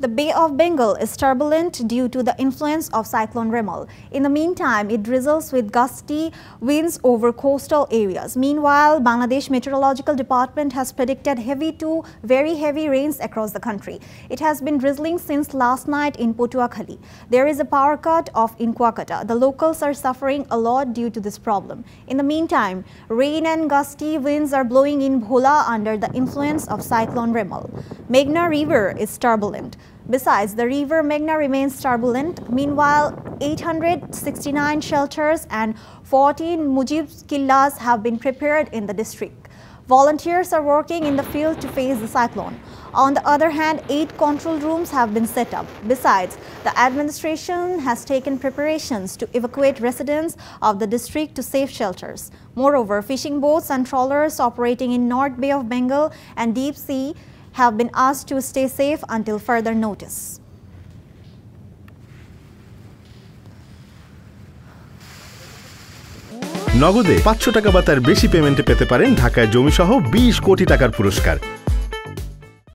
The Bay of Bengal is turbulent due to the influence of Cyclone Remal. In the meantime, it drizzles with gusty winds over coastal areas. Meanwhile, Bangladesh Meteorological Department has predicted heavy to very heavy rains across the country. It has been drizzling since last night in Patuakhali. There is a power cut off in Kuakata. The locals are suffering a lot due to this problem. In the meantime, rain and gusty winds are blowing in Bhola under the influence of Cyclone Remal. Meghna River is turbulent. Besides, the river Meghna remains turbulent. Meanwhile, 869 shelters and 14 Mujib Killas have been prepared in the district. Volunteers are working in the field to face the cyclone. On the other hand, 8 control rooms have been set up. Besides, the administration has taken preparations to evacuate residents of the district to safe shelters. Moreover, fishing boats and trawlers operating in North Bay of Bengal and Deep Sea have been asked to stay safe until further notice. নগদে ৫০০ টাকা বা তার বেশি পেমেন্টে পেতে পারেন ঢাকায় জমিসহ ২০ কোটি টাকার পুরস্কার।